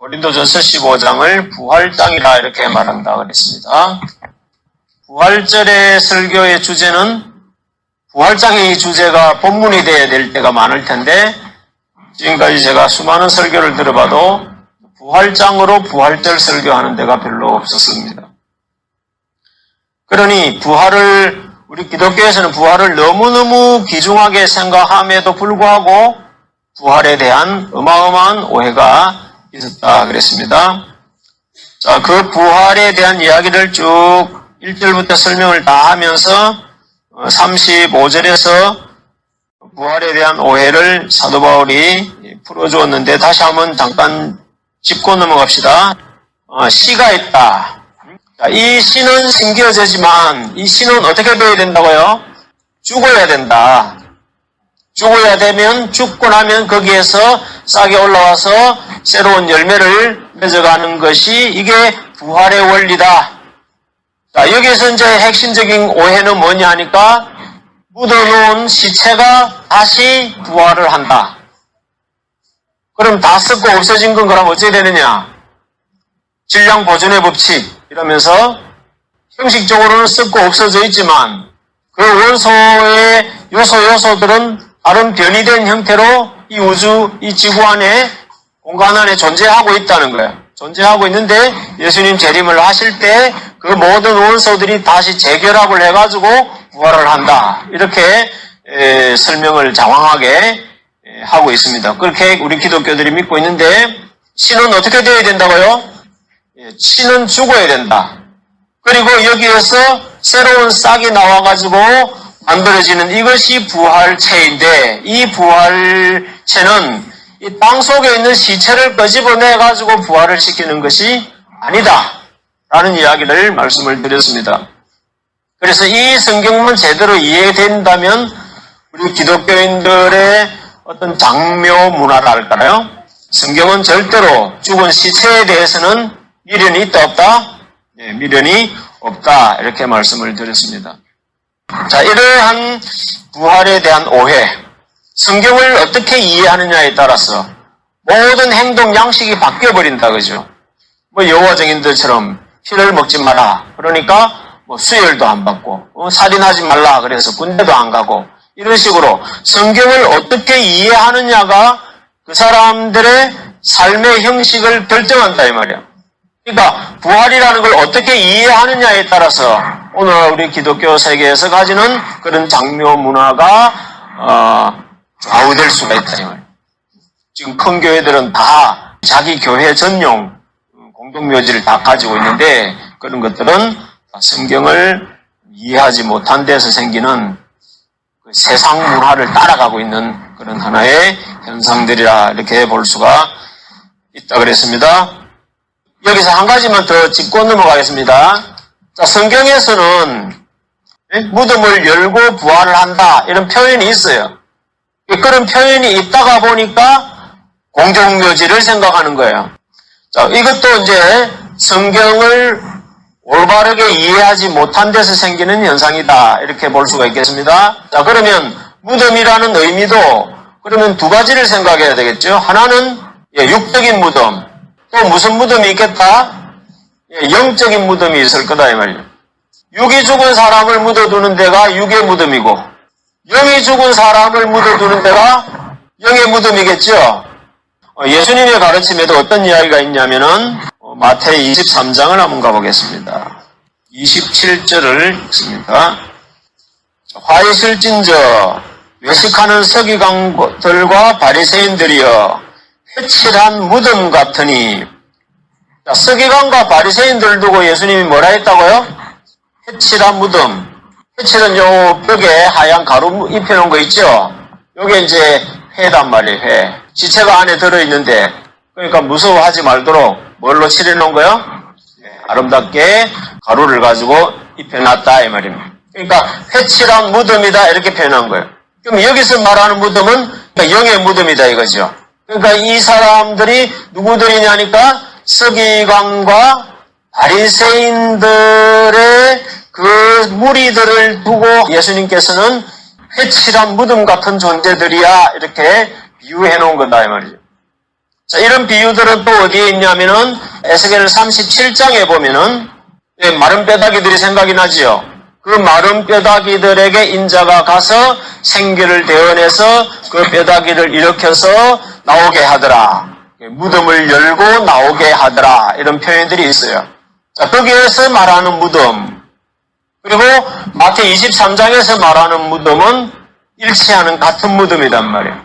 고린도전서 15장을 부활장이라 이렇게 말한다 그랬습니다. 부활절의 설교의 주제는 부활장의 주제가 본문이 되어야 될 때가 많을 텐데 지금까지 제가 수많은 설교를 들어봐도 부활장으로 부활절 설교하는 데가 별로 없었습니다. 그러니 우리 기독교에서는 부활을 너무너무 귀중하게 생각함에도 불구하고 부활에 대한 어마어마한 오해가 있었다 그랬습니다. 자, 그 부활에 대한 이야기를 쭉 1절부터 설명을 다 하면서 35절에서 부활에 대한 오해를 사도 바울이 풀어주었는데 다시 한번 잠깐 짚고 넘어갑시다. 씨가 있다. 자, 이 씨는 심겨지지만 이 씨는 어떻게 되어야 된다고요? 죽어야 된다. 죽어야 되면 죽고 나면 거기에서 싹이 올라와서 새로운 열매를 맺어가는 것이 이게 부활의 원리다. 자, 여기서 이제 핵심적인 오해는 뭐냐 하니까 묻어놓은 시체가 다시 부활을 한다. 그럼 다 썩고 없어진 건 그럼 어찌 되느냐? 질량 보존의 법칙 이러면서 형식적으로는 썩고 없어져 있지만 그 원소의 요소들은 다른 변이된 형태로 이 우주, 이 지구 안에 공간 안에 존재하고 있다는 거예요. 존재하고 있는데 예수님 재림을 하실 때 그 모든 원소들이 다시 재결합을 해가지고 부활을 한다. 이렇게 설명을 장황하게 하고 있습니다. 그렇게 우리 기독교들이 믿고 있는데 씨는 어떻게 되어야 된다고요? 씨는 죽어야 된다. 그리고 여기에서 새로운 싹이 나와가지고 만들어지는 이것이 부활체인데 이 부활체는 이 땅 속에 있는 시체를 끄집어내가지고 부활을 시키는 것이 아니다. 라는 이야기를 말씀을 드렸습니다. 그래서 이 성경만 제대로 이해된다면 우리 기독교인들의 어떤 장묘 문화라 할까요? 성경은 절대로 죽은 시체에 대해서는 미련이 있다 없다? 네, 미련이 없다. 이렇게 말씀을 드렸습니다. 자, 이러한 부활에 대한 오해. 성경을 어떻게 이해하느냐에 따라서 모든 행동 양식이 바뀌어버린다. 그죠? 여호와 증인들처럼 피를 먹지 마라. 그러니까 수혈도 안 받고 살인하지 말라. 그래서 군대도 안 가고 이런 식으로 성경을 어떻게 이해하느냐가 그 사람들의 삶의 형식을 결정한다 이 말이야. 그러니까 부활이라는 걸 어떻게 이해하느냐에 따라서 오늘 우리 기독교 세계에서 가지는 그런 장묘 문화가 좌우될 수가 있다 이 말이야. 지금 큰 교회들은 다 자기 교회 전용 공동묘지를 다 가지고 있는데 그런 것들은 성경을 이해하지 못한 데서 생기는 그 세상 문화를 따라가고 있는 그런 하나의 현상들이라 이렇게 볼 수가 있다 그랬습니다. 여기서 한 가지만 더 짚고 넘어가겠습니다. 자, 성경에서는 무덤을 열고 부활을 한다 이런 표현이 있어요. 그런 표현이 있다가 보니까 공동묘지를 생각하는 거예요. 자, 이것도 이제 성경을 올바르게 이해하지 못한 데서 생기는 현상이다. 이렇게 볼 수가 있겠습니다. 자, 그러면 무덤이라는 의미도 그러면 두 가지를 생각해야 되겠죠. 하나는 육적인 무덤. 또 무슨 무덤이 있겠다? 영적인 무덤이 있을 거다 이 말이에요. 육이 죽은 사람을 묻어두는 데가 육의 무덤이고 영이 죽은 사람을 묻어두는 데가 영의 무덤이겠죠. 예수님의 가르침에도 어떤 이야기가 있냐면은 마태이 23장을 한번 가보겠습니다. 27절을 읽습니다. 화이실진저 외식하는 서기관들과 바리새인들이여 회칠한 무덤 같으니. 자, 서기관과 바리새인들 두고 예수님이 뭐라 했다고요? 회칠한 무덤. 회칠은 요 벽에 하얀 가루 입혀놓은 거 있죠? 요게 이제 회단 말이에요, 회. 시체가 안에 들어있는데, 그러니까 무서워하지 말도록 뭘로 칠해놓은 거요? 아름답게 가루를 가지고 입혀놨다, 이 말입니다. 그러니까 회칠한 무덤이다, 이렇게 표현한 거예요. 그럼 여기서 말하는 무덤은 영의 무덤이다, 이거죠. 그러니까 이 사람들이 누구들이냐니까 서기관과 바리새인들의 그 무리들을 두고 예수님께서는 회칠한 무덤 같은 존재들이야, 이렇게 비유해 놓은 거다 이 말이죠. 자, 이런 비유들은 또 어디에 있냐면은 에스겔 37장에 보면은 마른 뼈다귀들이 생각이 나지요. 그 마른 뼈다귀들에게 인자가 가서 생기를 대언해서 그 뼈다귀를 일으켜서 나오게 하더라. 무덤을 열고 나오게 하더라. 이런 표현들이 있어요. 자, 거기에서 말하는 무덤, 그리고 마태 23장에서 말하는 무덤은 일치하는 같은 무덤이란 말이에요.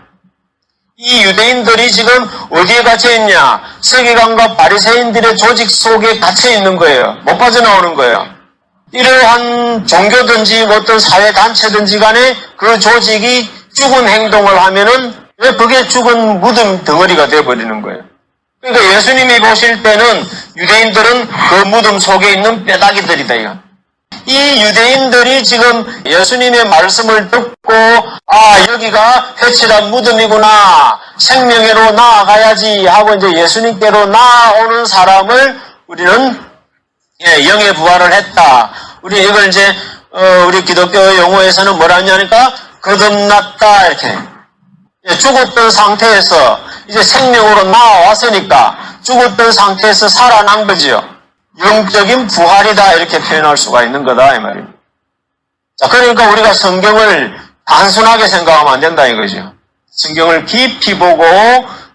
이 유대인들이 지금 어디에 갇혀 있냐? 서기관과 바리새인들의 조직 속에 갇혀 있는 거예요. 못 빠져나오는 거예요. 이러한 종교든지 어떤 사회단체든지 간에 그 조직이 죽은 행동을 하면은 왜 그게 죽은 무덤 덩어리가 되어버리는 거예요. 그러니까 예수님이 보실 때는 유대인들은 그 무덤 속에 있는 뼈다귀들이다, 이거. 이 유대인들이 지금 예수님의 말씀을 듣고, 아, 여기가 회칠한 무덤이구나, 생명회로 나아가야지 하고 이제 예수님께로 나아오는 사람을 우리는 영의 부활을 했다. 우리 이걸 이제 우리 기독교 용어에서는 뭐라 하냐니까 거듭났다, 이렇게. 죽었던 상태에서 이제 생명으로 나와왔으니까 죽었던 상태에서 살아난 거지요. 영적인 부활이다, 이렇게 표현할 수가 있는 거다, 이 말입니다. 자, 그러니까 우리가 성경을 단순하게 생각하면 안 된다, 이거죠. 성경을 깊이 보고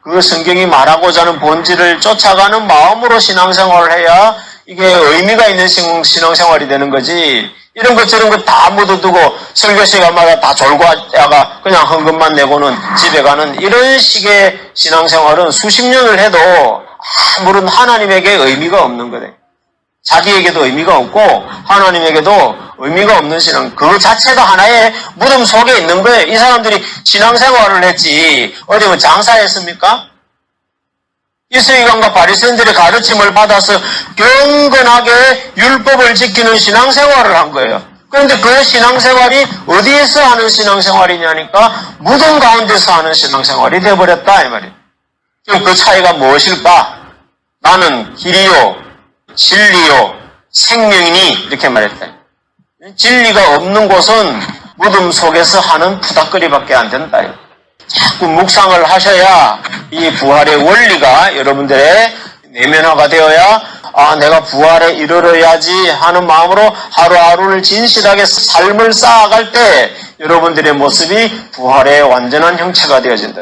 그 성경이 말하고자 하는 본질을 쫓아가는 마음으로 신앙생활을 해야 이게 의미가 있는 신앙생활이 되는 거지. 이런 것 저런 것 다 묻어두고 설교 시간마다 다 졸고 하다가 그냥 헌금만 내고는 집에 가는 이런 식의 신앙생활은 수십 년을 해도 아무런 하나님에게 의미가 없는 거래. 자기에게도 의미가 없고 하나님에게도 의미가 없는 신앙, 그 자체도 하나의 무덤 속에 있는 거예요. 이 사람들이 신앙생활을 했지 어디 뭐 장사했습니까? 이 서기관과 바리새인들의 가르침을 받아서 경건하게 율법을 지키는 신앙생활을 한 거예요. 그런데 그 신앙생활이 어디에서 하는 신앙생활이냐니까 무덤 가운데서 하는 신앙생활이 되어버렸다, 이 말이에요. 그럼 그 차이가 무엇일까? 나는 길이요, 진리요, 생명이니, 이렇게 말했다. 진리가 없는 곳은 무덤 속에서 하는 푸닥거리밖에 안 된다. 자꾸 묵상을 하셔야 이 부활의 원리가 여러분들의 내면화가 되어야, 아, 내가 부활에 이르러야지 하는 마음으로 하루하루를 진실하게 삶을 쌓아갈 때 여러분들의 모습이 부활의 완전한 형체가 되어진다.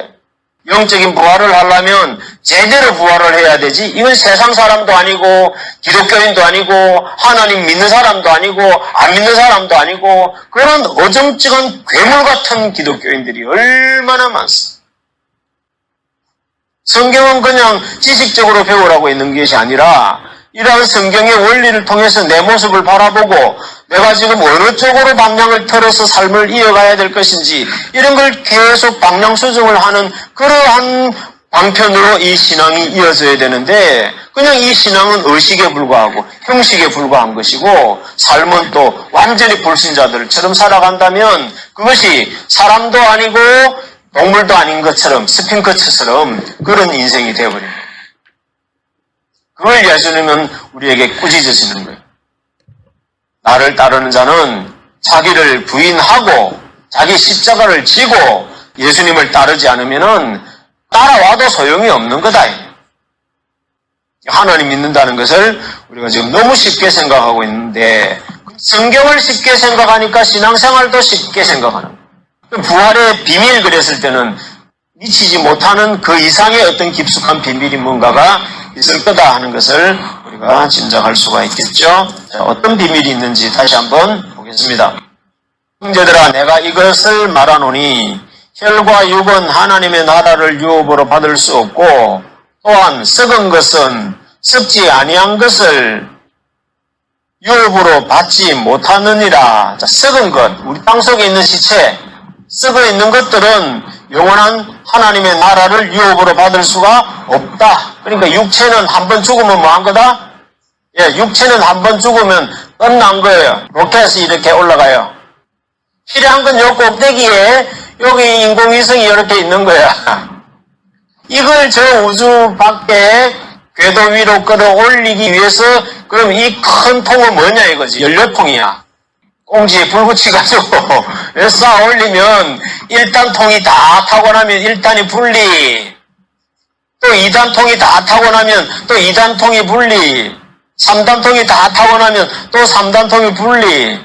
영적인 부활을 하려면 제대로 부활을 해야 되지. 이건 세상 사람도 아니고 기독교인도 아니고 하나님 믿는 사람도 아니고 안 믿는 사람도 아니고 그런 어정쩡한 괴물 같은 기독교인들이 얼마나 많습니다. 성경은 그냥 지식적으로 배우라고 있는 것이 아니라 이러한 성경의 원리를 통해서 내 모습을 바라보고 내가 지금 어느 쪽으로 방향을 틀어서 삶을 이어가야 될 것인지 이런 걸 계속 방향 수정을 하는 그러한 방편으로 이 신앙이 이어져야 되는데 그냥 이 신앙은 의식에 불과하고 형식에 불과한 것이고 삶은 또 완전히 불신자들처럼 살아간다면 그것이 사람도 아니고 동물도 아닌 것처럼 스핑크처럼 그런 인생이 되어버립니다. 그걸 예수님은 우리에게 꾸짖으시는 거예요. 나를 따르는 자는 자기를 부인하고 자기 십자가를 지고 예수님을 따르지 않으면은 따라와도 소용이 없는 거다. 하나님 믿는다는 것을 우리가 지금 너무 쉽게 생각하고 있는데 성경을 쉽게 생각하니까 신앙생활도 쉽게 생각하는 거예요. 부활의 비밀 그랬을 때는 미치지 못하는 그 이상의 어떤 깊숙한 비밀이 뭔가가 있을 거다 하는 것을 우리가 짐작할 수가 있겠죠. 자, 어떤 비밀이 있는지 다시 한번 보겠습니다. 형제들아, 내가 이것을 말하노니 혈과 육은 하나님의 나라를 유업으로 받을 수 없고 또한 썩은 것은 썩지 아니한 것을 유업으로 받지 못하느니라. 자, 썩은 것, 우리 땅속에 있는 시체, 썩어 있는 것들은 영원한 하나님의 나라를 유업으로 받을 수가 없다. 그러니까 육체는 한 번 죽으면 뭐 한 거다? 예, 육체는 한 번 죽으면 끝난 거예요. 로켓이 이렇게 올라가요. 필요한 건 요 꼭대기에 여기 인공위성이 이렇게 있는 거야. 이걸 저 우주 밖에 궤도 위로 끌어올리기 위해서 그럼 이 큰 통은 뭐냐 이거지. 연료통이야. 꽁지에 불 붙여가지고 쌓아 올리면 1단 통이 다 타고 나면 1단이 분리. 또 2단통이 다 타고 나면 또 2단통이 분리, 3단통이 다 타고 나면 또 3단통이 분리,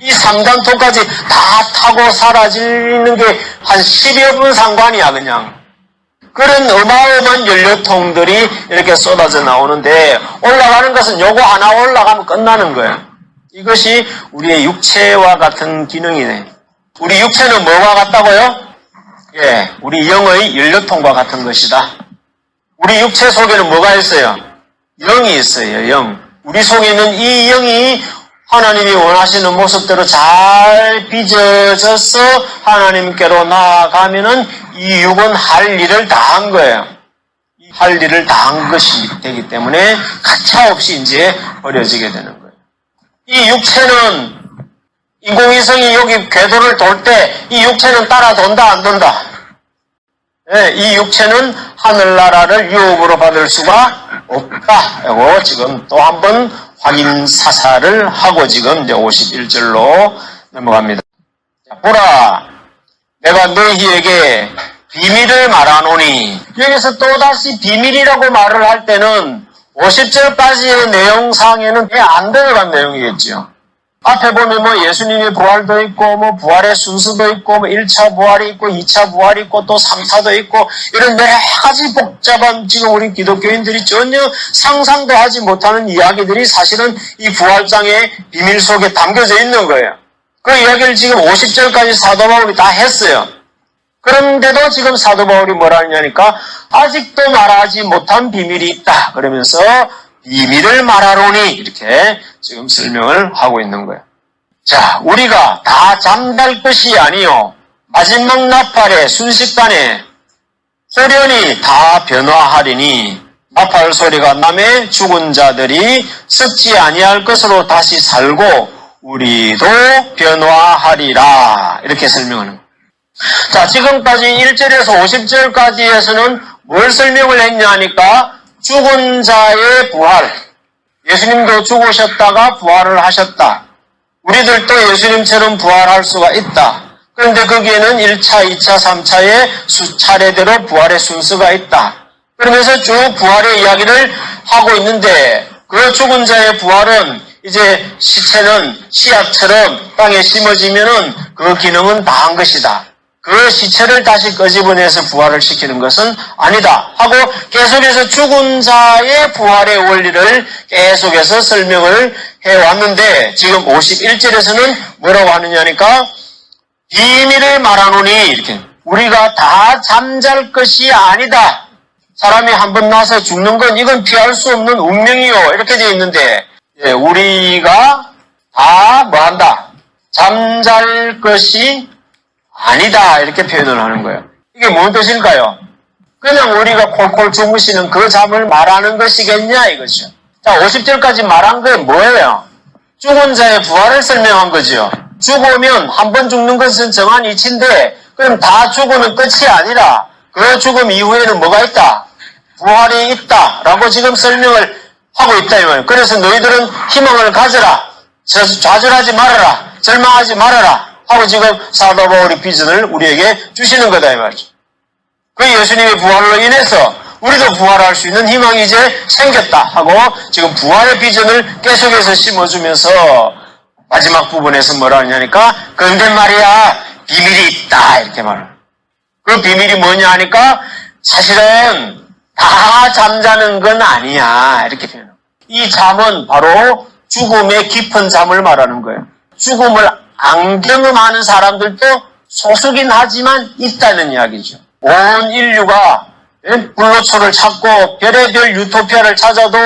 이 3단통까지 다 타고 사라지는 게 한 10여 분 상관이야, 그냥. 그런 어마어마한 연료통들이 이렇게 쏟아져 나오는데, 올라가는 것은 요거 하나 올라가면 끝나는 거예요. 이것이 우리의 육체와 같은 기능이네. 우리 육체는 뭐와 같다고요? 예, 우리 영의 연료통과 같은 것이다. 우리 육체 속에는 뭐가 있어요? 영이 있어요, 영. 우리 속에 있는 이 영이 하나님이 원하시는 모습대로 잘 빚어져서 하나님께로 나아가면은 이 육은 할 일을 다 한 거예요. 할 일을 다 한 것이 되기 때문에 가차없이 이제 버려지게 되는 거예요. 이 육체는 인공위성이 여기 궤도를 돌 때 이 육체는 따라 돈다 안 돈다? 네, 이 육체는 하늘나라를 유업으로 받을 수가 없다. 이거 지금 또 한 번 확인 사살을 하고 지금 이제 51절로 넘어갑니다. 자, 보라, 내가 너희에게 비밀을 말하노니, 여기서 또다시 비밀이라고 말을 할 때는 50절까지의 내용상에는 안 들어간 내용이겠죠. 앞에 보면 뭐 예수님의 부활도 있고, 뭐 부활의 순서도 있고, 뭐 1차 부활이 있고, 2차 부활이 있고, 또 3차도 있고, 이런 여러 가지 복잡한 지금 우리 기독교인들이 전혀 상상도 하지 못하는 이야기들이 사실은 이 부활장의 비밀 속에 담겨져 있는 거예요. 그 이야기를 지금 50절까지 사도 바울이 다 했어요. 그런데도 지금 사도 바울이 뭐라 하냐니까, 아직도 말하지 못한 비밀이 있다. 그러면서 비밀을 말하노니 이렇게 지금 설명을 하고 있는 거예요. 자, 우리가 다 잠잘 것이 아니요 마지막 나팔의 순식간에 소련이 다 변화하리니 나팔 소리가 나매 죽은 자들이 썩지 아니할 것으로 다시 살고 우리도 변화하리라 이렇게 설명하는 거예요. 자, 지금까지 1절에서 50절까지에서는 뭘 설명을 했냐 하니까 죽은 자의 부활, 예수님도 죽으셨다가 부활을 하셨다. 우리들도 예수님처럼 부활할 수가 있다. 그런데 거기에는 1차, 2차, 3차의 차례대로 부활의 순서가 있다. 그러면서 쭉 부활의 이야기를 하고 있는데 그 죽은 자의 부활은 이제 시체는 씨앗처럼 땅에 심어지면은 그 기능은 다 한 것이다. 그 시체를 다시 끄집어내서 부활을 시키는 것은 아니다 하고 계속해서 죽은 자의 부활의 원리를 계속해서 설명을 해왔는데 지금 51절에서는 뭐라고 하느냐니까 비밀을 말하노니 이렇게 우리가 다 잠잘 것이 아니다. 사람이 한번 나서 죽는 건 이건 피할 수 없는 운명이요 이렇게 되어 있는데 우리가 다 뭐한다? 잠잘 것이 아니다 이렇게 표현을 하는 거예요. 이게 뭔 뜻일까요? 그냥 우리가 콜콜 주무시는 그 잠을 말하는 것이겠냐 이거죠. 자, 50절까지 말한 게 뭐예요? 죽은 자의 부활을 설명한 거죠. 죽으면 한 번 죽는 것은 정한 이치인데 그럼 다 죽으면 끝이 아니라 그 죽음 이후에는 뭐가 있다? 부활이 있다라고 지금 설명을 하고 있다 이 말이에요. 그래서 너희들은 희망을 가져라. 좌절하지 말아라. 절망하지 말아라. 하고 지금 사도 바울이 비전을 우리에게 주시는 거다 이 말이죠. 그 예수님의 부활로 인해서 우리도 부활할 수 있는 희망이 이제 생겼다 하고 지금 부활의 비전을 계속해서 심어주면서 마지막 부분에서 뭐라 하냐니까 그런데 말이야 비밀이 있다 이렇게 말해요. 그 비밀이 뭐냐 하니까 사실은 다 잠자는 건 아니야 이렇게 표현해요. 이 잠은 바로 죽음의 깊은 잠을 말하는 거예요. 죽음을 안 경험하는 사람들도 소수긴 하지만 있다는 이야기죠. 온 인류가 불로초를 찾고 별의별 유토피아를 찾아도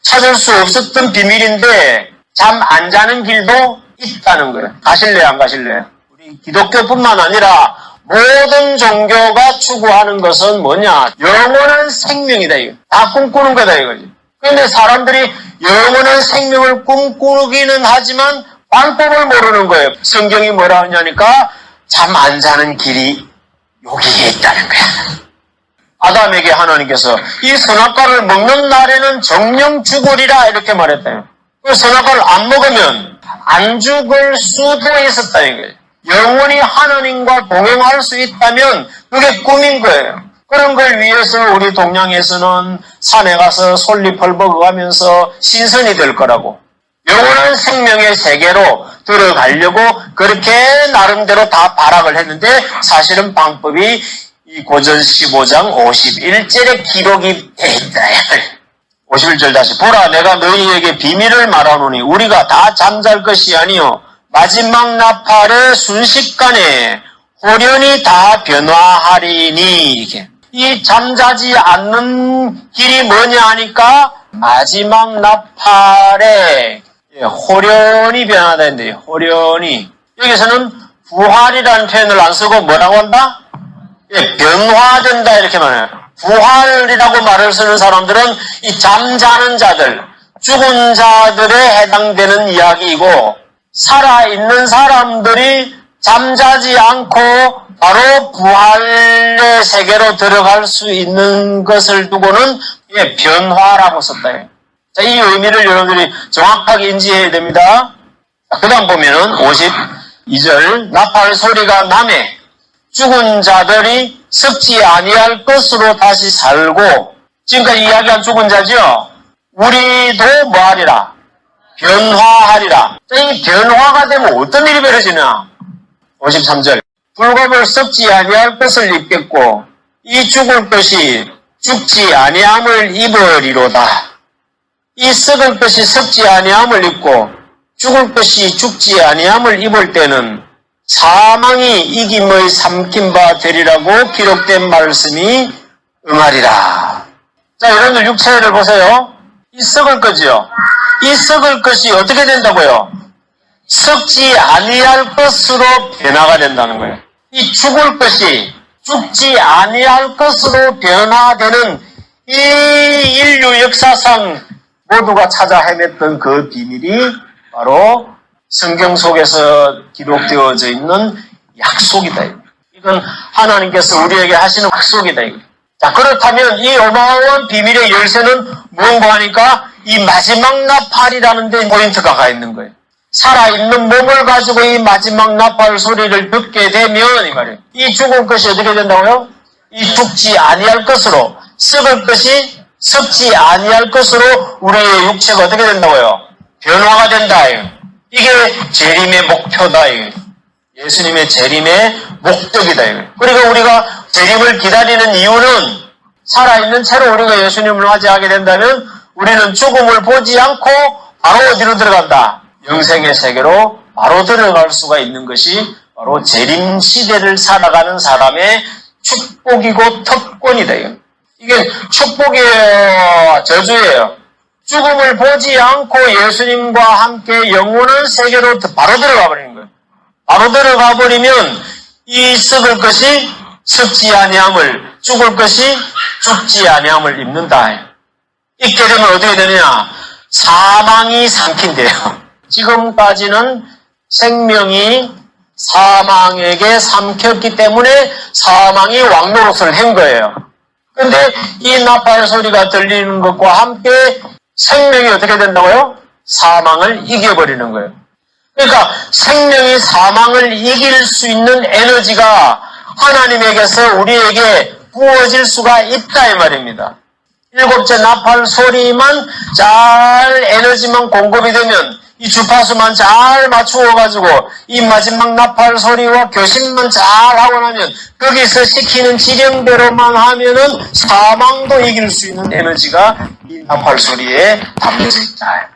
찾을 수 없었던 비밀인데 잠 안 자는 길도 있다는 거예요. 가실래요? 안 가실래요? 우리 기독교뿐만 아니라 모든 종교가 추구하는 것은 뭐냐? 영원한 생명이다. 이거. 다 꿈꾸는 거다 이거지. 그런데 사람들이 영원한 생명을 꿈꾸기는 하지만 방법을 모르는 거예요. 성경이 뭐라 하냐니까 잠 안 자는 길이 여기에 있다는 거야. 아담에게 하나님께서 이 선악과를 먹는 날에는 정령 죽으리라 이렇게 말했다요. 그 선악과를 안 먹으면 안 죽을 수도 있었다는 거예요. 영원히 하나님과 동행할 수 있다면 그게 꿈인 거예요. 그런 걸 위해서 우리 동양에서는 산에 가서 솔잎을 먹어가면서 신선이 될 거라고. 영원한 생명의 세계로 들어가려고 그렇게 나름대로 다 발악을 했는데 사실은 방법이 이 고전 15장 51절에 기록이 돼 있다. 51절 다시 보라 내가 너희에게 비밀을 말하노니 우리가 다 잠잘 것이 아니요 마지막 나팔의 순식간에 호련히 다 변화하리니 이게 이 잠자지 않는 길이 뭐냐 하니까 마지막 나팔에 호련히 변화된대요. 호련히. 여기서는 부활이라는 표현을 안 쓰고 뭐라고 한다? 변화된다 이렇게 말해요. 부활이라고 말을 쓰는 사람들은 이 잠자는 자들, 죽은 자들에 해당되는 이야기이고 살아있는 사람들이 잠자지 않고 바로 부활의 세계로 들어갈 수 있는 것을 두고는 변화라고 썼다. 자, 이 의미를 여러분들이 정확하게 인지해야 됩니다. 그 다음 보면은 52절 나팔 소리가 나매 죽은 자들이 썩지 아니할 것으로 다시 살고 지금까지 이야기한 죽은 자죠. 우리도 뭐하리라? 변화하리라. 자, 이 변화가 되면 어떤 일이 벌어지냐? 53절 불법을 썩지 아니할 것을 입겠고 이 죽을 것이 죽지 아니함을 입으리로다. 이 썩을 것이 썩지 아니함을 입고 죽을 것이 죽지 아니함을 입을 때는 사망이 이김의 삼킨 바 되리라고 기록된 말씀이 응하리라. 자, 여러분들 육체를 보세요. 이 썩을 것이요. 이 썩을 것이 어떻게 된다고요? 썩지 아니할 것으로 변화가 된다는 거예요. 이 죽을 것이 죽지 아니할 것으로 변화되는 이 인류 역사상 모두가 찾아 헤맸던 그 비밀이 바로 성경 속에서 기록되어져 있는 약속이다. 이건 하나님께서 우리에게 하시는 약속이다. 자, 그렇다면 이 어마어마한 비밀의 열쇠는 뭔가 하니까 이 마지막 나팔이라는 데 포인트가 가 있는 거예요. 살아있는 몸을 가지고 이 마지막 나팔 소리를 듣게 되면 이 말이에요. 이 죽을 것이 어떻게 된다고요? 이 죽지 아니할 것으로 썩을 것이 썩지 아니할 것으로 우리의 육체가 어떻게 된다고요? 변화가 된다. 이게 재림의 목표다. 예수님의 재림의 목적이다. 그러니까 우리가 재림을 기다리는 이유는 살아있는 채로 우리가 예수님을 맞이하게 된다면 우리는 죽음을 보지 않고 바로 어디로 들어간다? 영생의 세계로 바로 들어갈 수가 있는 것이 바로 재림 시대를 살아가는 사람의 축복이고 특권이다. 이게 축복이에요, 저주예요. 죽음을 보지 않고 예수님과 함께 영원한 세계로 바로 들어가 버리는 거예요. 바로 들어가 버리면 이 썩을 것이 썩지 아니함을, 죽을 것이 죽지 아니함을 입는다. 입게 되면 어떻게 되느냐? 사망이 삼킨대요. 지금까지는 생명이 사망에게 삼켰기 때문에 사망이 왕노릇을 한 거예요. 근데 이 나팔 소리가 들리는 것과 함께 생명이 어떻게 된다고요? 사망을 이겨버리는 거예요. 그러니까 생명이 사망을 이길 수 있는 에너지가 하나님에게서 우리에게 부어질 수가 있다 이 말입니다. 일곱째 나팔 소리만 잘 에너지만 공급이 되면 이 주파수만 잘 맞추어가지고 이 마지막 나팔 소리와 교신만 잘 하고 나면 거기서 시키는 지령대로만 하면은 사망도 이길 수 있는 에너지가 이 나팔 소리에 담겨져 있다.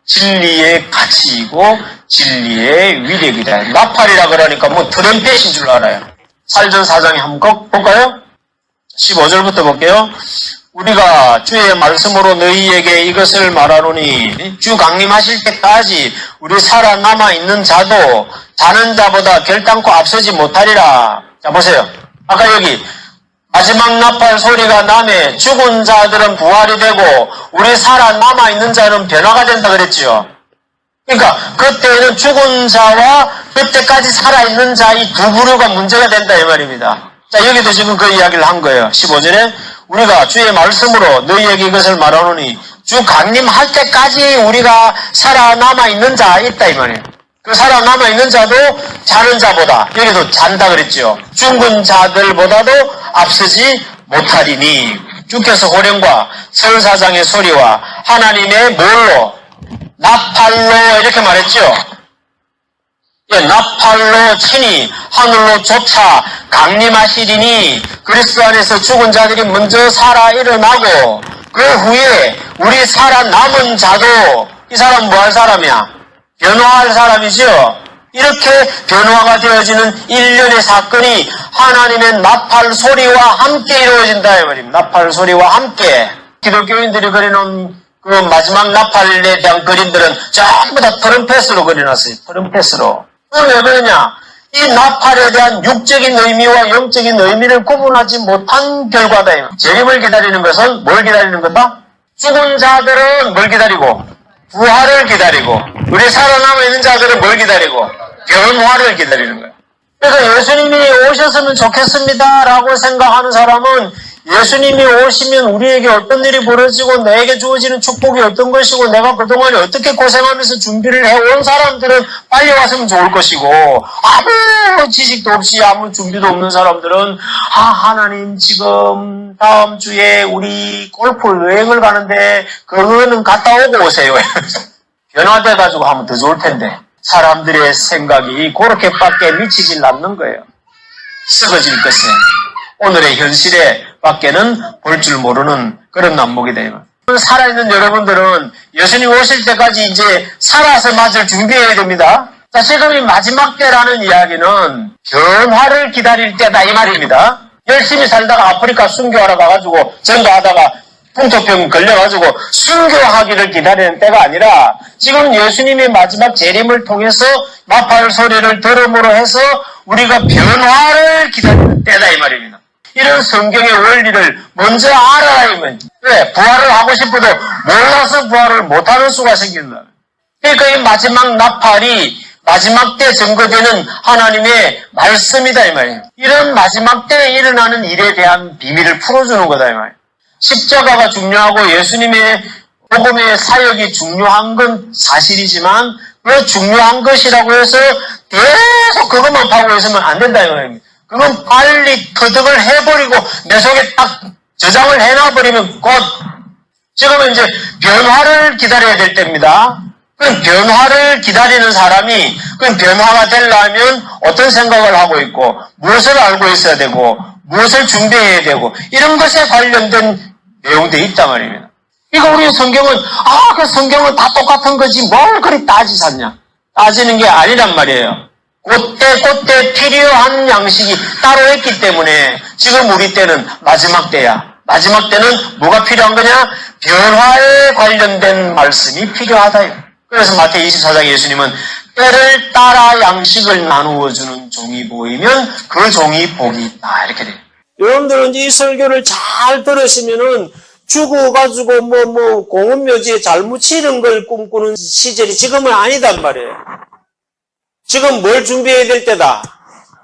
진리의 가치이고 진리의 위력이다. 나팔이라 그러니까 뭐 트럼펫인 줄 알아요. 살전 4장에 한번 볼까요? 15절부터 볼게요. 우리가 주의 말씀으로 너희에게 이것을 말하노니 주 강림하실 때까지 우리 살아남아 있는 자도 자는 자보다 결단코 앞서지 못하리라. 자 보세요. 아까 여기 마지막 나팔 소리가 나매 죽은 자들은 부활이 되고 우리 살아남아 있는 자는 변화가 된다 그랬지요. 그러니까 그때는 죽은 자와 그때까지 살아있는 자 이 두 부류가 문제가 된다 이 말입니다. 자 여기도 지금 그 이야기를 한 거예요. 15절에 우리가 주의 말씀으로 너희에게 이것을 말하노니 주 강림할 때까지 우리가 살아남아 있는 자 있다 이 말이에요. 그 살아남아있는 자도 자는 자보다, 여기도 잔다 그랬죠. 죽은 자들보다도 앞서지 못하리니, 주께서 호령과 설사장의 소리와 하나님의 뭘로? 나팔로 이렇게 말했죠. 예, 나팔로 친히 하늘로 쫓아 강림하시리니 그리스도 안에서 죽은 자들이 먼저 살아 일어나고 그 후에 우리 살아남은 자도 이 사람 뭐 할 사람이야? 변화할 사람이죠. 이렇게 변화가 되어지는 일련의 사건이 하나님의 나팔 소리와 함께 이루어진다 이 말입니다. 나팔 소리와 함께. 기독교인들이 그리는 그 마지막 나팔에 대한 그림들은 전부 다 트럼펫으로 그려놨어요. 트럼펫으로. 왜 그러냐? 이 나팔에 대한 육적인 의미와 영적인 의미를 구분하지 못한 결과다. 재림을 기다리는 것은 뭘 기다리는 거다? 죽은 자들은 뭘 기다리고? 부활을 기다리고, 우리 살아남아있는 자들은 뭘 기다리고? 변화를 기다리는 거예요. 그래서 예수님이 오셨으면 좋겠습니다 라고 생각하는 사람은 예수님이 오시면 우리에게 어떤 일이 벌어지고 내게 주어지는 축복이 어떤 것이고 내가 그동안에 어떻게 고생하면서 준비를 해온 사람들은 빨리 왔으면 좋을 것이고 아무 지식도 없이 아무 준비도 없는 사람들은 하나님 지금 다음 주에 우리 골프 여행을 가는데 그거는 갔다 오고 오세요. 변화돼가지고 하면 더 좋을 텐데 사람들의 생각이 그렇게밖에 미치질 않는 거예요. 썩어질 것에 오늘의 현실에 밖에는 볼 줄 모르는 그런 난목이 돼요. 살아있는 여러분들은 예수님 오실 때까지 이제 살아서 맞을 준비해야 됩니다. 자, 지금 이 마지막 때라는 이야기는 변화를 기다릴 때다 이 말입니다. 열심히 살다가 아프리카 순교하러 가가지고 전도하다가 풍토병 걸려가지고 순교하기를 기다리는 때가 아니라 지금 예수님의 마지막 재림을 통해서 나팔 소리를 들음으로 해서 우리가 변화를 기다리는 때다 이 말입니다. 이런 성경의 원리를 먼저 알아야 하면 왜? 부활을 하고 싶어도 몰라서 부활을 못하는 수가 생긴다. 그러니까 이 마지막 나팔이 마지막 때 증거되는 하나님의 말씀이다 이 말이에요. 이런 마지막 때에 일어나는 일에 대한 비밀을 풀어주는 거다 이 말이에요. 십자가가 중요하고 예수님의 복음의 사역이 중요한 건 사실이지만 그 중요한 것이라고 해서 계속 그것만 파고 있으면 안 된다 이 말입니다. 그건 빨리 터득을 해버리고 내 속에 딱 저장을 해놔버리면 곧 지금은 이제 변화를 기다려야 될 때입니다. 그럼 변화를 기다리는 사람이 그럼 변화가 되려면 어떤 생각을 하고 있고 무엇을 알고 있어야 되고 무엇을 준비해야 되고 이런 것에 관련된 내용들이 있단 말입니다. 이거 우리 성경은 그 성경은 다 똑같은 거지 뭘 그리 따지샀냐 따지는 게 아니란 말이에요. 그때 필요한 양식이 따로 있기 때문에 지금 우리 때는 마지막 때야. 마지막 때는 뭐가 필요한 거냐? 변화에 관련된 말씀이 필요하다. 그래서 마태복음 24장 예수님은 때를 따라 양식을 나누어주는 종이 보이면 그 종이 복이 있다. 이렇게 돼요. 여러분들은 이 설교를 잘 들으시면은 죽어가지고 공원묘지에 잘 묻히는 걸 꿈꾸는 시절이 지금은 아니단 말이에요. 지금 뭘 준비해야 될 때다?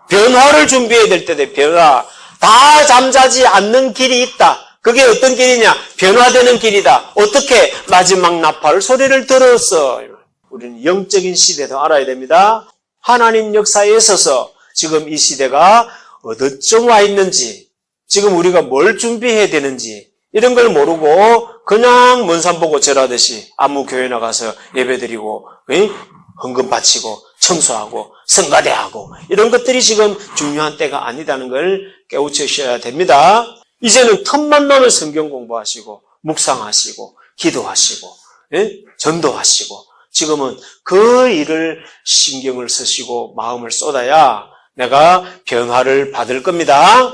변화를 준비해야 될 때다. 변화. 다 잠자지 않는 길이 있다. 그게 어떤 길이냐? 변화되는 길이다. 어떻게? 마지막 나팔 소리를 들었어. 우리는 영적인 시대도 알아야 됩니다. 하나님 역사에 있어서 지금 이 시대가 어디쯤 와 있는지, 지금 우리가 뭘 준비해야 되는지 이런 걸 모르고 그냥 먼 산 보고 절하듯이 아무 교회 나가서 예배드리고 헌금 바치고 청소하고 성가대하고 이런 것들이 지금 중요한 때가 아니다는 걸 깨우치셔야 됩니다. 이제는 틈만 나면 성경 공부하시고 묵상하시고 기도하시고 전도하시고 지금은 그 일을 신경을 쓰시고 마음을 쏟아야 내가 변화를 받을 겁니다.